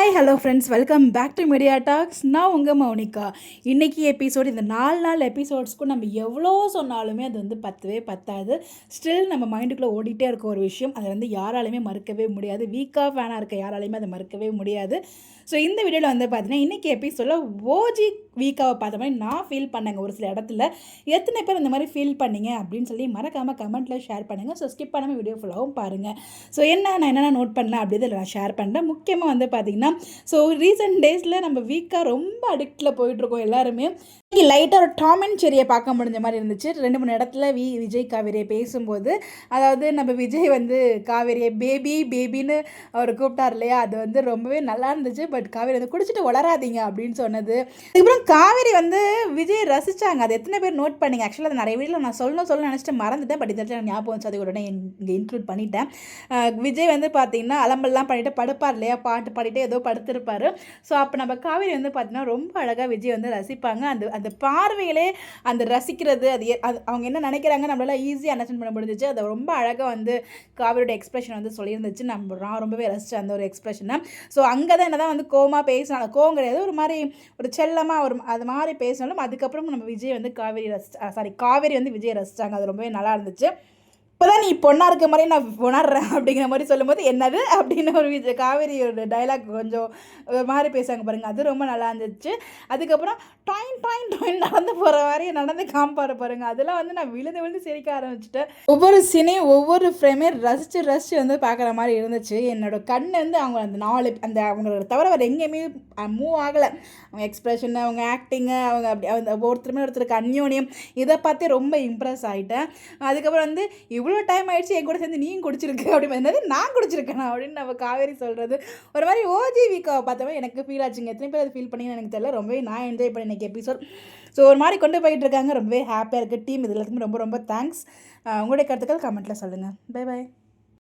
Hi hello friends, welcome back to media talks. நான் உங்கள் மௌனிகா. இன்றைக்கி எபிசோட், இந்த 4 எபிசோட்ஸ்க்கும் நம்ம எவ்வளோ சொன்னாலுமே அது வந்து பத்தவே பத்தாது. ஸ்டில் நம்ம மைண்டுக்குள்ளே ஓடிட்டே இருக்க ஒரு விஷயம், அதை வந்து யாராலையுமே மறுக்கவே முடியாது. வீக்காக ஃபேனாக இருக்க யாராலையுமே அதை மறுக்கவே முடியாது. ஸோ இந்த வீடியோவில் வந்து பார்த்தீங்கன்னா, இன்றைக்கி எபிசோடில் ஓஜி வீக்காவை பார்த்த மாதிரி நான் ஃபீல் பண்ணேங்க. ஒரு சில இடத்துல எத்தனை பேர் இந்த மாதிரி ஃபீல் பண்ணீங்க அப்படின்னு சொல்லி மறக்காமல் கமெண்ட்டில் ஷேர் பண்ணுங்கள். ஸோ ஸ்கிப் பண்ணாமல் வீடியோ ஃபுல்லாகவும் பாருங்கள். ஸோ நான் என்னென்ன நோட் பண்ணல அப்படின்றத நான் ஷேர் பண்ணுறேன். முக்கியமாக வந்து பார்த்திங்கன்னா, ஸோ ரீசெண்ட் டேஸில் நம்ம வீக்காக ரொம்ப அடிக்டில் போயிட்டுருக்கோம் எல்லாருமே. லைட்டாக ஒரு டாம் அண்ட் ஜெர்ரியை பார்க்க முடிஞ்ச மாதிரி இருந்துச்சு. 2-3 இடத்துல விஜய் காவேரியை பேசும்போது, அதாவது நம்ம விஜய் வந்து காவேரியை பேபின்னு அவர் கூப்பிட்டார் இல்லையா, அது வந்து ரொம்பவே நல்லா இருந்துச்சு. பட் காவேரி வந்து குடிச்சிட்டு வளராதீங்க அப்படின்னு சொன்னது. அதுக்கப்புறம் காவேரி வந்து விஜய் ரசித்தாங்க. அது எத்தனை பேர் நோட் பண்ணிங்க? ஆக்சுவலாக அது நிறைய வீடியோவில் நான் சொல்லணும்னு நினச்சிட்டு மறந்துட்டேன். பட் இதில் நான் ஞாபகம் வச்சு அதை உடனே இங்கே இன்க்ளூட் பண்ணிட்டேன். விஜய் வந்து பார்த்திங்கன்னா அலம்பல்லாம் பண்ணிவிட்டு படுப்பார் இல்லையா, பாட்டு பாடிட்டு ஏதோ படுத்திருப்பார். ஸோ அப்போ நம்ம காவேரி வந்து பார்த்திங்கன்னா ரொம்ப அழகாக விஜய் வந்து ரசிப்பாங்க. அந்த பார்வையிலே அந்த ரசிக்கிறது, அது அவங்க என்ன நினைக்கிறாங்க நம்மளால ஈஸியாக அண்டர்ஸ்டாண்ட் பண்ண முடிஞ்சிச்சு. அதை ரொம்ப அழகாக வந்து காவேரியோட எக்ஸ்பிரஷன் வந்து சொல்லியிருந்துச்சு. நான் ரொம்பவே ரசித்தேன் அந்த ஒரு எக்ஸ்பிரஷனை. ஸோ அங்கே தான் என்ன தான் வந்து கோவமாக பேசினாலும், கோவம் கிடையாது, ஒரு மாதிரி ஒரு செல்லமாக அது மாதிரி பேசினாலும், அதுக்கப்புறம் நம்ம விஜய் வந்து காவேரி வந்து விஜய் ரசித்தாங்க. அது ரொம்பவே நல்லா இருந்துச்சு. இப்போ தான் நீ பொண்ணாக இருக்க மாதிரி நான் உணர்றேன் அப்படிங்கிற மாதிரி சொல்லும்போது, என்னது அப்படின்னு ஒரு காவேரியோட டைலாக் கொஞ்சம் ஒரு மாதிரி பேசுவாங்க பாருங்கள், அது ரொம்ப நல்லா இருந்துச்சு. அதுக்கப்புறம் டாயின் டாயின் டாயின் நடந்து போகிற மாதிரி நடந்து காமிப்பார் பாருங்கள், அதெல்லாம் வந்து நான் விழுந்து சிரிக்க ஆரம்பிச்சிட்டேன். ஒவ்வொரு சீனையும் ஒவ்வொரு ஃப்ரேமே ரசித்து வந்து பார்க்குற மாதிரி இருந்துச்சு. என்னோட கண் வந்து அவங்க அந்த அவங்களோட தவிர வேறு எங்கேயுமே மூவ் ஆகலை. அவங்க எக்ஸ்ப்ரெஷன், அவங்க ஆக்டிங்கு, அவங்க அப்படி ஒருத்தருக்கு அந்யோன்யம், இதை பார்த்து ரொம்ப இம்ப்ரெஸ் ஆகிட்டேன். அதுக்கப்புறம் வந்து இவ்வளோ டைம் ஆகிடுச்சு என் கூட சேர்ந்து நீயும் குடிச்சிருக்கு அப்படின்னு, என்னது நான் குடிச்சிருக்கேன் அப்படின்னு நம்ம காவேரி சொல்கிறது ஒரு மாதிரி ஓஜி வீக்காவை பார்த்தவங்க எனக்கு ஃபீல் ஆச்சுங்க. எத்தனை பேர் அது ஃபீல் பண்ணிங்கன்னு எனக்கு தெரியல. ரொம்பவே நான் என்ஜாய் பண்ணேன் இன்றைக்கி எபிசோட். ஸோ ஒரு மாதிரி கொண்டு போயிட்டு இருக்காங்க. ரொம்பவே ஹாப்பியாக இருக்குது டீம். இது எல்லாத்துக்குமே ரொம்ப ரொம்ப தேங்க்ஸ். உங்களுடைய கருத்துக்கள் கமெண்ட்டில் சொல்லுங்கள். Bye bye.